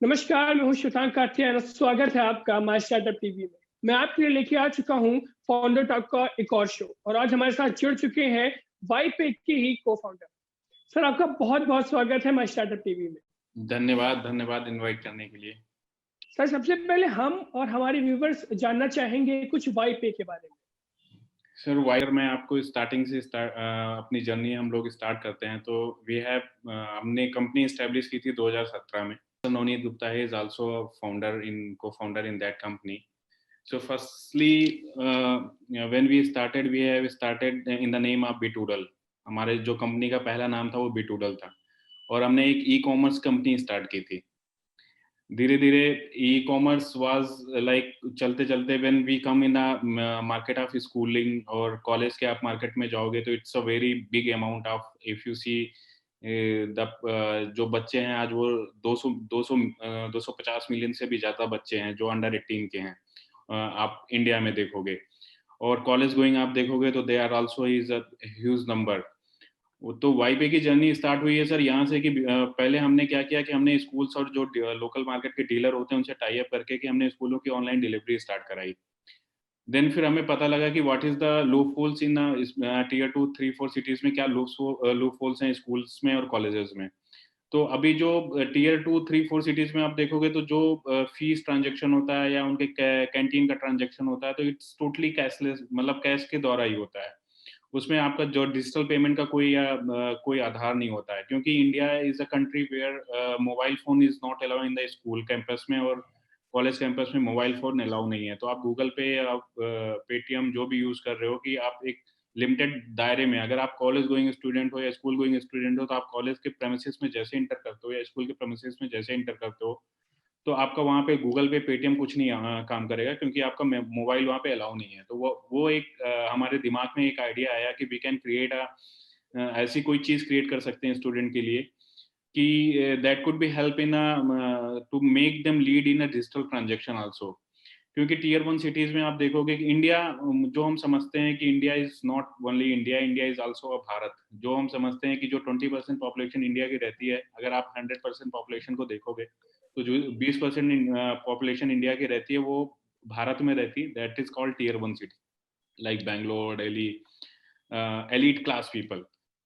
नमस्कार, मैं हूँ शशांक काठियार। स्वागत है आपका माय स्टार्टअप टीवी में। मैं आपके लिए लेके आ चुका हूँ फाउंडर टॉक का एक और शो और आज हमारे साथ जुड़ चुके हैं वाईपे के ही को-फाउंडर। सर आपका बहुत-बहुत स्वागत है माय स्टार्टअप टीवी में। धन्यवाद, धन्यवाद इनवाइट करने के लिए। सर सबसे पहले हम और हमारे व्यूअर्स जानना चाहेंगे कुछ वाईपे के बारे में। सर वाइर मैं आपको स्टार्टिंग से अपनी जर्नी हम लोग स्टार्ट करते हैं तो वी हैव हमने कंपनी एस्टैब्लिश की थी 2017 में। Navneet Gupta is also co-founder in that company. So firstly, when we have started in the name of Bitoodle. हमारे जो कंपनी का पहला नाम था वो Bitoodle था और हमने एक ई-कॉमर्स कंपनी स्टार्ट की थी। धीरे धीरे ई कॉमर्स वाज लाइक चलते चलते when we come in market of schooling और कॉलेज के आप मार्केट में जाओगे तो it's a very big amount of if you see the जो बच्चे हैं आज वो 250 मिलियन से भी ज़्यादा बच्चे हैं जो अंडर 18 के हैं। आप इंडिया में देखोगे और कॉलेज गोइंग आप देखोगे तो they are also is a huge number. वो तो वाईपे की जर्नी स्टार्ट हुई है सर यहाँ से कि पहले हमने क्या किया कि हमने स्कूल्स और जो लोकल मार्केट के डीलर होते हैं उनसे टाई अप करके कि हमने स्कूलों की ऑनलाइन डिलीवरी स्टार्ट कराई। देन फिर हमें पता लगा कि what is the loopholes in tier 2 3 4 cities में क्या लूप होल्स हैं स्कूल्स में और कॉलेजेस में। तो अभी जो टियर 2 3 4 सिटीज में आप देखोगे तो जो फीस ट्रांजेक्शन होता है या उनके कैंटीन का ट्रांजेक्शन होता है तो इट्स टोटली कैशलेस, मतलब कैश के द्वारा ही होता है। उसमें आपका जो डिजिटल पेमेंट का कोई आधार नहीं होता है क्योंकि India is a country where mobile phone is not allowed in the school campus में और कॉलेज कैंपस में मोबाइल फोन अलाउ नहीं है। तो आप गूगल पे आप पेटीएम जो भी यूज कर रहे हो कि आप एक लिमिटेड दायरे में, अगर आप कॉलेज गोइंग स्टूडेंट हो या स्कूल गोइंग स्टूडेंट हो तो आप कॉलेज के प्रेमिसेस में जैसे इंटर करते हो या स्कूल के प्रेमिसेस में जैसे इंटर करते हो तो आपका वहाँ पे गूगल पे पेटीएम कुछ नहीं काम करेगा क्योंकि आपका मोबाइल वहाँ पे अलाउ नहीं है। तो वो एक हमारे दिमाग में एक आइडिया आया कि वी कैन क्रिएट ऐसी कोई चीज़ क्रिएट कर सकते हैं स्टूडेंट के लिए कि that could be help in to make them lead in a digital transaction also. क्योंकि टियर 1 सिटीज में आप देखोगे कि इंडिया, जो हम समझते हैं कि India is not only India, India is also a Bharat. जो हम समझते हैं कि जो 20% पॉपुलेशन इंडिया की रहती है, अगर आप 100% पॉपुलेशन को देखोगे तो जो 20% पॉपुलेशन इंडिया की रहती है वो भारत में रहती है। That is called tier 1 city like Bangalore, Delhi, elite class people.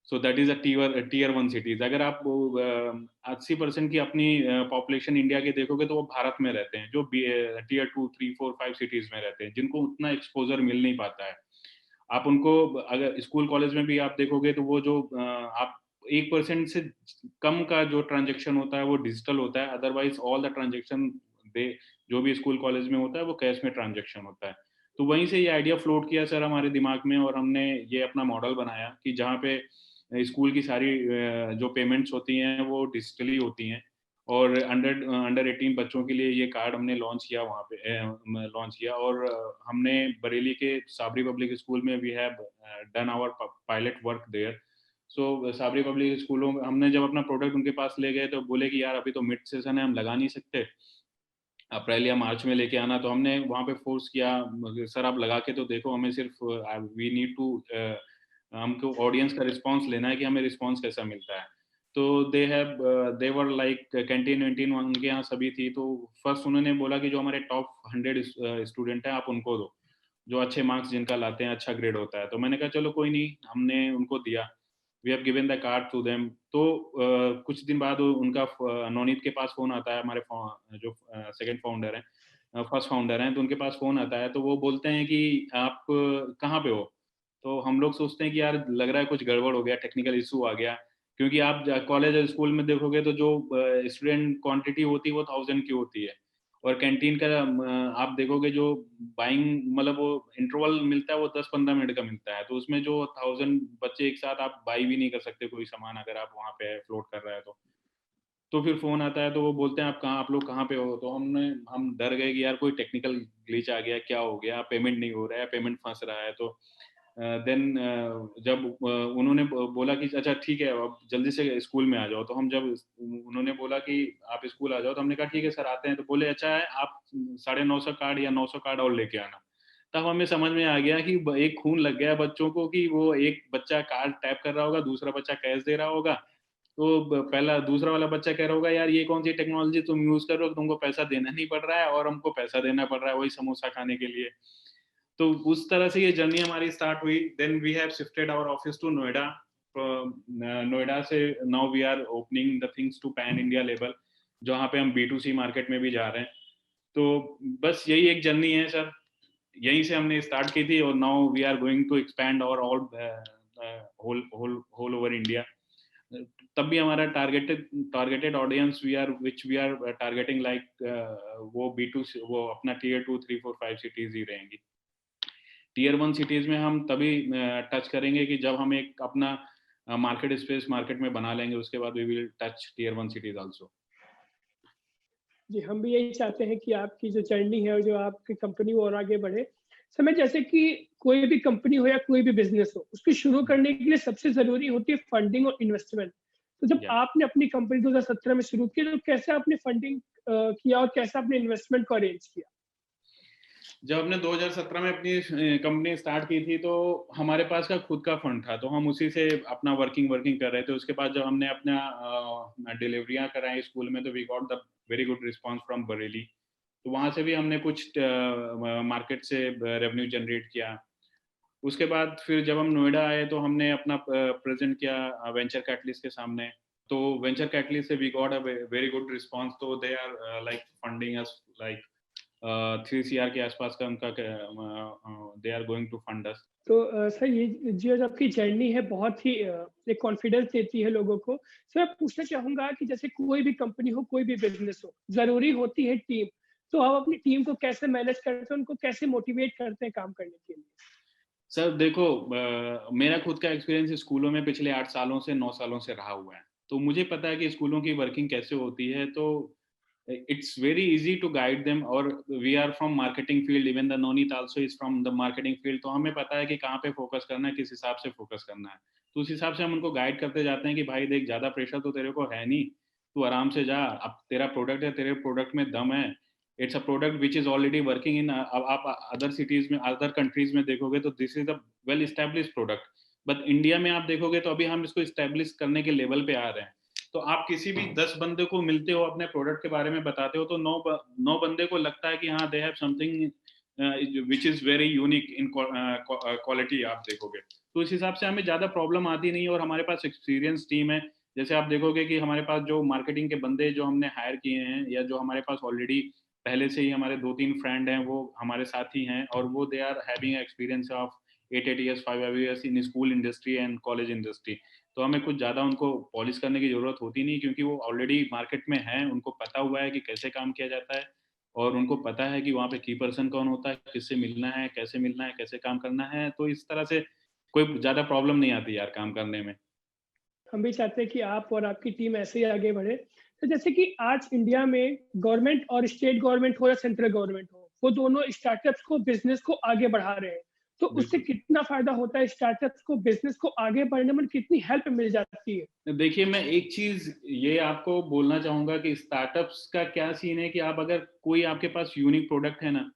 So that is a tier 1 cities. अगर आप 80% की अपनी पॉपुलेशन इंडिया के देखोगे तो वो भारत में रहते हैं, जो टियर 2 3 4 5 सिटीज में रहते हैं जिनको उतना एक्सपोजर मिल नहीं पाता है। आप उनको अगर स्कूल कॉलेज में भी आप देखोगे तो वो जो आप 1% से कम का जो ट्रांजेक्शन होता है वो डिजिटल होता है, अदरवाइज ऑल द ट्रांजेक्शन दे जो भी स्कूल कॉलेज में होता है वो कैश में ट्रांजेक्शन होता है। तो वहीं से ये आइडिया फ्लोट किया सर हमारे दिमाग में और हमने ये अपना मॉडल बनाया कि जहाँ पे स्कूल की सारी जो पेमेंट्स होती हैं वो डिजिटली होती हैं और अंडर 18 बच्चों के लिए ये कार्ड हमने लॉन्च किया वहाँ पे लॉन्च किया। और हमने बरेली के साबरी पब्लिक स्कूल में we have done our pilot work there. So Sabri public स्कूलों में हमने जब अपना प्रोडक्ट उनके पास ले गए तो बोले कि यार अभी तो मिड सेशन है, हम लगा नहीं सकते, अप्रैल या मार्च में लेके आना। तो हमने वहाँ पे फोर्स किया, सर आप लगा के तो देखो, हमें सिर्फ वी नीड टू हमको ऑडियंस का रिस्पांस लेना है कि हमें रिस्पांस कैसा मिलता है। तो दे वर लाइक कैंटीन वैंटीन उनके यहाँ सभी थी। तो फर्स्ट उन्होंने बोला कि जो हमारे टॉप 100 स्टूडेंट हैं आप उनको दो, जो अच्छे मार्क्स जिनका लाते हैं, अच्छा ग्रेड होता है। तो मैंने कहा चलो कोई नहीं, हमने उनको दिया, we have given the card to them. तो कुछ दिन बाद उनका नवनीत के पास फ़ोन आता है, हमारे जो सेकंड फाउंडर हैं, फर्स्ट फाउंडर हैं, तो उनके पास फ़ोन आता है। तो वो बोलते हैं कि आप कहाँ पे हो? तो हम लोग सोचते हैं कि यार लग रहा है कुछ गड़बड़ हो गया, टेक्निकल इश्यू आ गया। क्योंकि आप कॉलेज और स्कूल में देखोगे तो जो स्टूडेंट क्वांटिटी होती है वो 1000 की होती है और कैंटीन का आप देखोगे जो बाइंग, मतलब वो इंटरवल मिलता है वो 10-15 मिनट का मिलता है। तो उसमें जो 1000 बच्चे एक साथ आप बाई भी नहीं कर सकते कोई सामान, अगर आप वहाँ पे फ्लोट कर रहा है तो। तो फिर फ़ोन आता है तो वो बोलते हैं आप लोग कहाँ पे हो? तो हम डर गए कि यार कोई टेक्निकल ग्लिच आ गया, क्या हो गया? पेमेंट नहीं हो रहा है, पेमेंट फँस रहा है। तो देन जब उन्होंने बोला कि अच्छा ठीक है अब जल्दी से स्कूल में आ जाओ। तो हम जब उन्होंने बोला कि आप स्कूल आ जाओ तो हमने कहा ठीक है सर आते हैं। तो बोले अच्छा है आप 950 कार्ड या 900 कार्ड और लेके आना। तब हमें समझ में आ गया कि एक खून लग गया बच्चों को कि वो एक बच्चा कार्ड टैप कर रहा होगा, दूसरा बच्चा कैश दे रहा होगा तो पहला दूसरा वाला बच्चा कह रहा होगा यार ये कौन सी टेक्नोलॉजी तुम यूज कर रहे हो, तुमको पैसा देना नहीं पड़ रहा है और हमको पैसा देना पड़ रहा है वही समोसा खाने के लिए। तो उस तरह से ये जर्नी हमारी स्टार्ट हुई। Then we have shifted our office to Noida. Noida से now we are opening the things to pan India level, जहाँ पे हम B2C मार्केट में भी जा रहे हैं। तो बस यही एक जर्नी है सर, यहीं से हमने स्टार्ट की थी और now we are going to expand और ऑल होल ओवर इंडिया। तब भी हमारा targeted audience we are targeting like वो B2C, वो अपना Tier 2, 3, 4, 5 सिटीज ही रहेंगी। Tier 1 सिटीज में हम तभी टच करेंगे कि जब हम एक अपना मार्केट स्पेस मार्केट में बना लेंगे, उसके बाद we will touch Tier 1 cities also. जी, हम भी यही चाहते हैं कि आपकी जो जर्नी है और जो आपकी कंपनी और आगे बढ़े। समय जैसे कि कोई भी कंपनी हो या कोई भी बिज़नेस हो, उसको शुरू करने के लिए सबसे ज़रूरी होती है फंडिंग और इन्वेस्टमेंट। तो जब Yeah. आपने अपनी कंपनी 2017 में शुरू की, तो कैसे आपने फंडिंग किया और कैसे आपने इन्वेस्टमेंट को अरेंज किया? जब हमने 2017 में अपनी कंपनी स्टार्ट की थी तो हमारे पास का खुद का फंड था, तो हम उसी से अपना वर्किंग कर रहे थे। उसके बाद जब हमने अपना डिलीवरियां कराई स्कूल में, तो we got the very good response from Bareilly. तो वहां से भी हमने कुछ मार्केट से रेवेन्यू जनरेट किया। उसके बाद फिर जब हम नोएडा आए तो हमने अपना प्रेजेंट किया वेंचर कैटलिस्ट के सामने। तो वेंचर कैटलिस्ट से we got a very good response. तो they are like funding us like 3 CR के आसपास का उनका they are going to fund us. तो सर ये जो आपकी जर्नी है बहुत ही एक कॉन्फिडेंस देती है लोगों को। सर मैं पूछना चाहूँगा कि जैसे कोई भी कंपनी हो, कोई भी बिज़नेस हो, ज़रूरी होती है टीम। तो आप अपनी टीम को कैसे मैनेज करते हैं, उनको कैसे मोटिवेट करते हैं काम करने के लिए? सर देखो, मेरा खुद का एक्सपीरियंस स्कूलों में पिछले 8 सालों से 9 सालों से रहा हुआ है। तो मुझे पता है कि स्कूलों की वर्किंग कैसे होती है। तो it's very easy to guide them, और we are from marketing field, even the Nonit also is from the marketing field। तो हमें पता है कि कहाँ पे फोकस करना है, किस हिसाब से फोकस करना है। तो उस हिसाब से हम उनको गाइड करते जाते हैं कि भाई देख, ज्यादा प्रेशर तो तेरे को है नहीं, तू आराम से जा। अब तेरा प्रोडक्ट है, तेरे प्रोडक्ट में दम है। It's a product which is already working in, अब आप अदर सिटीज में, अदर कंट्रीज में देखोगे तो this is a well established product. But India में आप देखोगे तो अभी हम इसको एस्टेब्लिश करने के लेवल पे आ रहे हैं। तो आप किसी भी 10 बंदे को मिलते हो, अपने प्रोडक्ट के बारे में बताते हो, तो 9 बंदे को लगता है कि हाँ they have something which is very unique in quality. आप देखोगे तो इस हिसाब से हमें ज्यादा प्रॉब्लम आती नहीं है, और हमारे पास एक्सपीरियंस टीम है। जैसे आप देखोगे कि हमारे पास जो मार्केटिंग के बंदे जो हमने हायर किए हैं, या जो हमारे पास ऑलरेडी पहले से ही हमारे 2-3 फ्रेंड हैं, वो हमारे साथ ही हैं, और वो they are having experience of 8 years 5 years in school industry and college industry. तो हमें कुछ ज़्यादा उनको पॉलिश करने की ज़रूरत होती नहीं, क्योंकि वो ऑलरेडी मार्केट में हैं, उनको पता हुआ है कि कैसे काम किया जाता है, और उनको पता है कि वहाँ पे की पर्सन कौन होता है, किससे मिलना है, कैसे काम करना है। तो इस तरह से कोई ज़्यादा प्रॉब्लम नहीं आती यार काम करने में। हम भी चाहते हैं कि आप और आपकी टीम ऐसे ही आगे बढ़े। तो जैसे कि आज इंडिया में गवर्नमेंट और स्टेट गवर्नमेंट हो या सेंट्रल गवर्नमेंट हो, वो दोनों स्टार्टअप्स को, बिज़नेस को आगे बढ़ा रहे हैं। तो उससे बिल्कुल। कितना फ़ायदा होता है स्टार्टअप्स को, बिज़नेस को आगे बढ़ने में कितनी हेल्प मिल जाती है? देखिए, मैं एक चीज़ ये आपको बोलना चाहूँगा कि स्टार्टअप्स का क्या सीन है कि आप अगर कोई आपके पास यूनिक प्रोडक्ट है ना,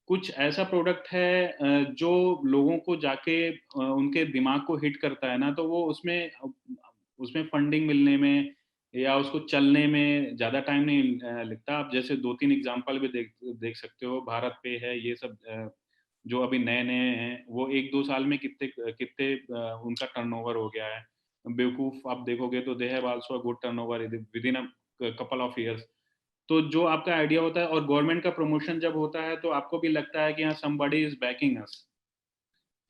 कुछ ऐसा प्रोडक्ट है जो लोगों को जाके उनके दिमाग को हिट करता है ना, तो वो उसमें उसमें फंडिंग मिलने में या उसको चलने में ज़्यादा टाइम नहीं लगता। आप जैसे 2-3 एग्ज़ाम्पल भी देख देख सकते हो। भारत पे है ये सब, जो अभी नए-नए हैं, वो 1-2 साल में कितने कितने उनका टर्नओवर हो गया है। बेवकूफ आप देखोगे तो they have also a good turnover within a couple of years. तो जो आपका आइडिया होता है, और गवर्नमेंट का प्रमोशन जब होता है, तो आपको भी लगता है कि हाँ समबडी इज बैकिंग अस।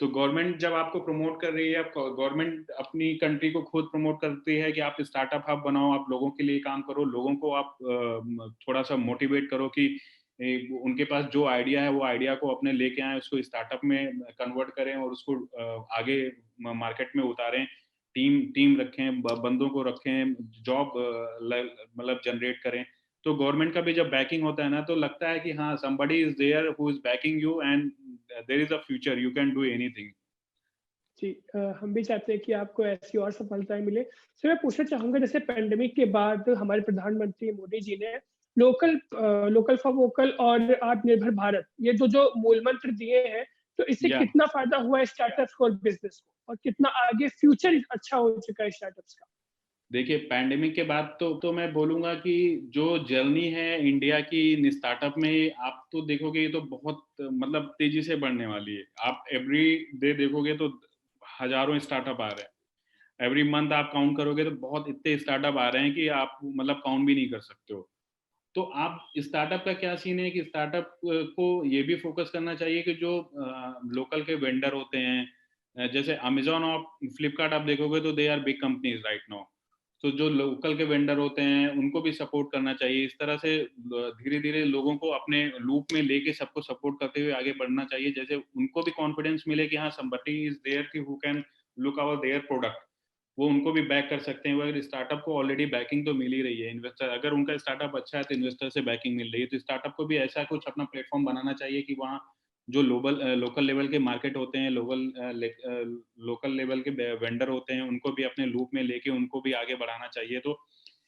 तो गवर्नमेंट जब आपको प्रमोट कर रही है, गवर्नमेंट अपनी कंट्री को खुद प्रमोट करती है कि आप स्टार्टअप हब बनाओ, आप लोगों के लिए काम करो, लोगों को आप थोड़ा सा मोटिवेट करो कि उनके पास जो आइडिया है वो आइडिया को अपने लेके आए, उसको स्टार्टअप में कन्वर्ट करें और उसको आगे मार्केट में उतारें। टीम टीम रखें, बंदों को रखें, जॉब मतलब जनरेट करें। तो गवर्नमेंट का भी जब बैकिंग होता है ना, तो लगता है कि हाँ somebody is there who is backing you and there is a future, you can do anything। जी, हम भी चाहते हैं कि आपको ऐसी और सफलताएँ मिले। सर मैं पूछना चाहूँगा, जैसे पैंडेमिक के बाद हमारे प्रधानमंत्री मोदी जी ने लोकल फॉर वोकल और आत्मनिर्भर भारत, ये जो मूल मंत्र दिए हैं, तो इससे या, कितना फ़ायदा हुआ है स्टार्टअप्स को और बिज़नेस को? और कितना आगे फ्यूचर अच्छा हो चुका है स्टार्टअप्स का? देखिए पैंडेमिक के बाद तो मैं बोलूँगा कि जो जर्नी है इंडिया की स्टार्टअप में, आप तो देखोगे ये तो बहुत मतलब तेज़ी से बढ़ने वाली है। आप एवरी डे देखोगे तो हज़ारों स्टार्टअप आ रहे हैं। एवरी मंथ आप काउंट करोगे तो बहुत इतने स्टार्टअप आ रहे हैं कि आप मतलब काउंट भी नहीं कर सकते हो। तो आप स्टार्टअप का क्या सीन है कि स्टार्टअप को ये भी फ़ोकस करना चाहिए कि जो लोकल के वेंडर होते हैं, जैसे अमेज़न और फ्लिपकार्ट आप देखोगे तो they are big companies right now. तो जो लोकल के वेंडर होते हैं उनको भी सपोर्ट करना चाहिए। इस तरह से धीरे-धीरे लोगों को अपने लूप में लेके सबको सपोर्ट करते हुए आगे बढ़ना चाहिए। जैसे उनको भी कॉन्फिडेंस मिले कि हाँ, समबडी इज़ देयर कि हू can look over their product. वो उनको भी बैक कर सकते हैं। वो अगर स्टार्टअप को ऑलरेडी बैकिंग तो मिल ही रही है, इन्वेस्टर अगर उनका स्टार्टअप अच्छा है तो इन्वेस्टर से बैकिंग मिल रही है, तो स्टार्टअप को भी ऐसा कुछ अपना प्लेटफॉर्म बनाना चाहिए कि वहाँ जो लोकल लेवल के मार्केट होते हैं, लोकल लेवल के वेंडर होते हैं, उनको भी अपने लूप में लेके उनको भी आगे बढ़ाना चाहिए। तो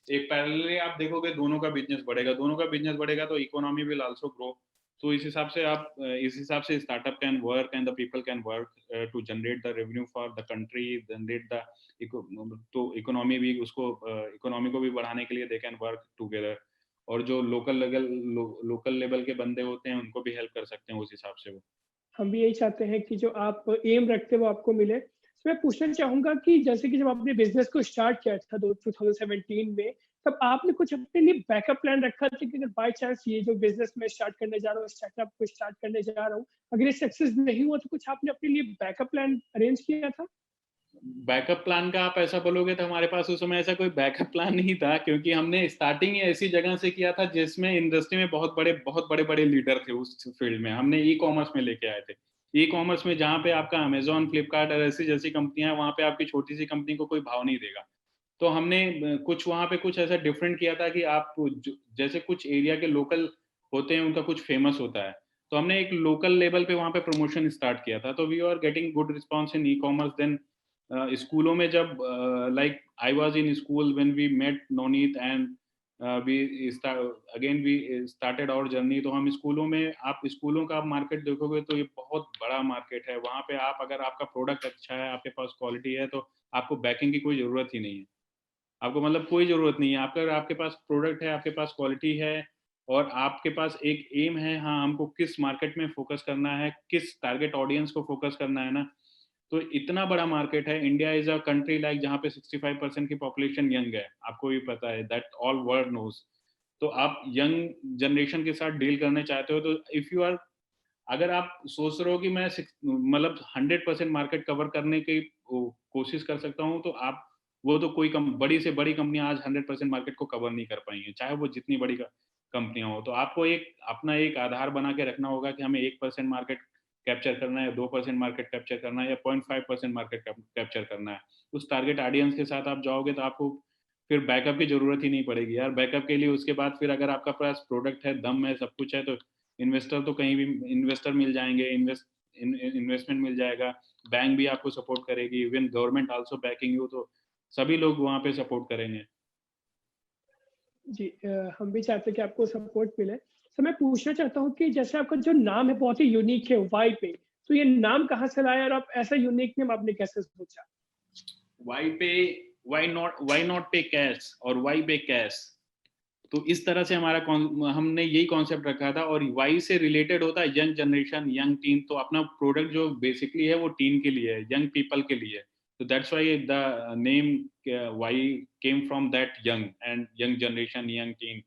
एक पैरेलली आप देखोगे दोनों का बिजनेस बढ़ेगा, दोनों का बिजनेस बढ़ेगा तो इकोनॉमी विल आल्सो ग्रो। तो इस हिसाब से startup can work and the people can work to generate the revenue for the country, generate the तो इकोनॉमी भी उसको इकोनॉमी को भी बढ़ाने के लिए दे कैन वर्क टुगेदर। और जो लोकल लेवल के बंदे होते हैं उनको भी हेल्प कर सकते हैं उस हिसाब से वो। हम भी यही चाहते हैं कि जो आप एम रखते हैं वो आपको मिले। तो मैं पूछना चाहूँगा कि जैसे कि जब आपने बिज़नेस को स्टार्ट किया था दो 2017 में, तब आपने कुछ अपने लिए बैकअप प्लान रखा था कि अगर बाय चांस ये जो बिज़नेस मैं स्टार्ट करने जा रहा हूँ, स्टार्टअप को स्टार्ट करने जा रहा हूँ, अगर ये सक्सेस नहीं हुआ तो कुछ आपने अपने लिए बैकअप प्लान अरेंज किया था? बैकअप प्लान का आप ऐसा बोलोगे तो हमारे पास उस समय ऐसा कोई बैकअप प्लान नहीं था, क्योंकि हमने स्टार्टिंग ही ऐसी जगह से किया था जिसमें इंडस्ट्री में बहुत बड़े-बड़े लीडर थे उस फील्ड में। हमने ई-कॉमर्स में लेके आए थे। ई-कॉमर्स में जहाँ पे आपका अमेज़न, फ्लिपकार्ट और ऐसी जैसी कंपनियाँ हैं, वहाँ पे आपकी छोटी-सी कंपनी को कोई भाव नहीं देगा। तो हमने कुछ वहाँ पे कुछ ऐसा डिफरेंट किया था कि आप जैसे कुछ एरिया के लोकल होते हैं, उनका कुछ फेमस होता है। तो हमने एक लोकल लेवल पे वहाँ पे प्रमोशन स्टार्ट किया था। तो we are getting good response in e-commerce. Then स्कूलों में जब like I was in school when we met Navneet and we started our journey. तो हम स्कूलों में आप स्कूलों का आप मार्केट देखोगे तो ये बहुत बड़ा मार्केट है। वहाँ पे आप अगर आपका प्रोडक्ट अच्छा है, आपके पास क्वालिटी है, तो आपको बैकिंग की कोई ज़रूरत ही नहीं है। आपको मतलब कोई ज़रूरत नहीं है। आपका अगर आपके पास प्रोडक्ट है, आपके पास क्वालिटी है और आपके पास एक एम है, हाँ, हमको किस मार्केट में फ़ोकस करना है, किस टारगेट ऑडियंस को फ़ोकस करना है ना, तो इतना बड़ा मार्केट है। India is a country like जहाँ पे 65% की पॉपुलेशन यंग है। आपको भी पता है, दैट ऑल वर्ल्ड नोज़। तो आप यंग जनरेशन के साथ डील करने चाहते हो तो इफ यू आर अगर आप सोच रहे हो कि मैं मतलब 100% मार्केट कवर करने की कोशिश कर सकता हूँ, तो आप वो तो कोई बड़ी से बड़ी कंपनियां आज 100% मार्केट को कवर नहीं कर पाएंगी, चाहे वो जितनी बड़ी कंपनियां हो। तो आपको एक अपना एक आधार बना के रखना होगा कि हमें 1% मार्केट कैप्चर करना है, 2% मार्केट कैप्चर करना है या 0.5% मार्केट कैप्चर करना है। उस टारगेट ऑडियंस के साथ आप जाओगे तो आपको फिर बैकअप की जरूरत ही नहीं पड़ेगी यार। बैकअप के लिए उसके बाद फिर अगर आपका पास प्रोडक्ट है, दम है, सब कुछ है, तो इन्वेस्टर तो कहीं भी इन्वेस्टर मिल जाएंगे, इन्वेस्टमेंट मिल जाएगा, बैंक भी आपको सपोर्ट करेगी, even government also backing you. तो सभी लोग वहाँ पे सपोर्ट करेंगे। जी हम भी चाहते हैं कि आपको सपोर्ट मिले। तो मैं पूछना चाहता हूँ कि जैसे आपका जो नाम है बहुत ही यूनिक है वाई पे, तो ये नाम कहाँ से लाया और आप ऐसा यूनिक नेम आपने कैसे सोचा? वाई पे, वाई नॉट पे कैश और वाई पे कैश। तो इस तरह से हमने यही कॉन्सेप्ट रखा था। और वाई से रिलेटेड होता है यंग जनरेशन, यंग टीन। तो अपना प्रोडक्ट जो बेसिकली है वो टीन के लिए है, यंग पीपल के लिए है। तो that's why the name Y came from that young and young generation, young teen.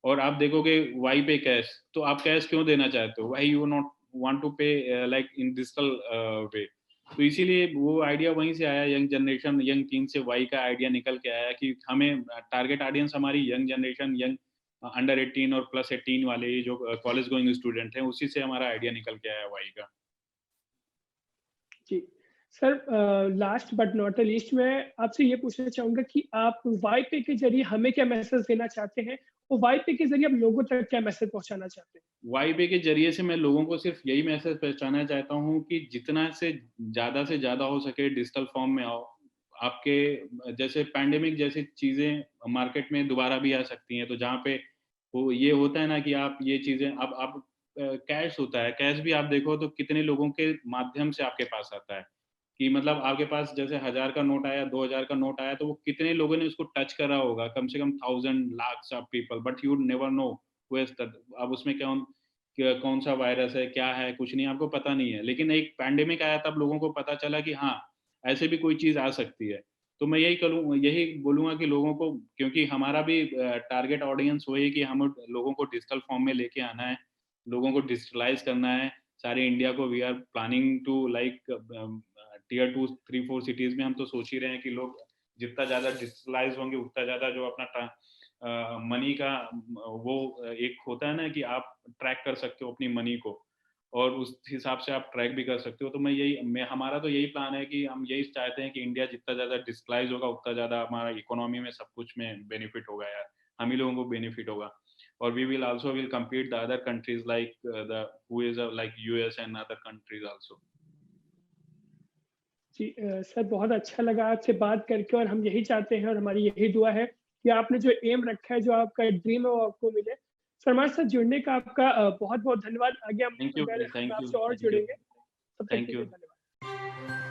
और आप देखोगे वाई पे कैश, तो आप कैश क्यों देना चाहते हो, why you not want to pay like in digital way. तो इसीलिए वो आइडिया वहीं से आया, यंग जनरेशन, यंग टीम से वाई का आइडिया निकल के आया कि हमें टारगेट ऑडियंस हमारी यंग जनरेशन, यंग अंडर 18 और प्लस 18 वाले जो कॉलेज गोइंग स्टूडेंट हैं, उसी से हमारा आइडिया निकल के आया वाई का। जी। Sir last but not the least मैं आपसे ये पूछना चाहूँगा कि आप वाई पे के ज़रिए हमें क्या मैसेज देना चाहते हैं? और वाई पे के ज़रिए आप लोगों तक क्या मैसेज पहुँचाना चाहते हैं? वाई पे के जरिए से मैं लोगों को सिर्फ यही मैसेज पहुंचाना चाहता हूँ कि जितना से ज़्यादा हो सके डिजिटल फॉर्म में आओ। आपके जैसे पैंडेमिक जैसी चीज़ें मार्केट में दोबारा भी आ सकती हैं, तो जहाँ पे वो ये होता है ना कि आप ये चीज़ें अब कैश होता है, कैश भी आप देखो तो कितने लोगों के माध्यम से आपके पास आता है। कि मतलब आपके पास जैसे 1000 का नोट आया, 2000 का नोट आया, तो वो कितने लोगों ने उसको टच करा होगा, कम से कम 1000 lakhs of people, but you never know who has touch. अब उसमें कौन सा वायरस है, क्या है, कुछ नहीं, आपको पता नहीं है। लेकिन एक पैंडेमिक आया तब लोगों को पता चला कि हाँ, ऐसे भी कोई चीज़ आ सकती है। तो मैं यही बोलूँगा कि लोगों को, क्योंकि हमारा भी टारगेट ऑडियंस वही है कि हम लोगों को डिजिटल फॉर्म में लेके आना है, लोगों को डिजिटलाइज़ करना है। सारे इंडिया को we are planning to like tier 2, 3, 4 cities में हम तो सोच ही रहे हैं कि लोग जितना ज़्यादा डिजिटलाइज़ होंगे, उतना ज़्यादा जो अपना मनी का वो एक होता है ना कि आप ट्रैक कर सकते हो अपनी मनी को, और उस हिसाब से आप ट्रैक भी कर सकते हो। तो हमारा तो यही प्लान है कि हम यही चाहते हैं कि इंडिया जितना ज़्यादा डिजिटलाइज़ होगा, उतना ज़्यादा हमारा इकोनॉमी में सब कुछ में बेनिफिट होगा यार, हम ही लोगों को बेनिफिट होगा। और we will also will compete the other countries like the who is like US and other countries also। जी सर बहुत अच्छा लगा आपसे बात करके और हम यही चाहते हैं और हमारी यही दुआ है कि आपने जो एम रखा है, जो आपका ड्रीम है वो आपको मिले। सर हमारे साथ जुड़ने का आपका बहुत-बहुत धन्यवाद। आगे हम थैंक यू, अगर हम थैंक यू, आपसे और थैंक यू, जुड़ेंगे, तब तक के थैंक लिए यू। धन्यवाद।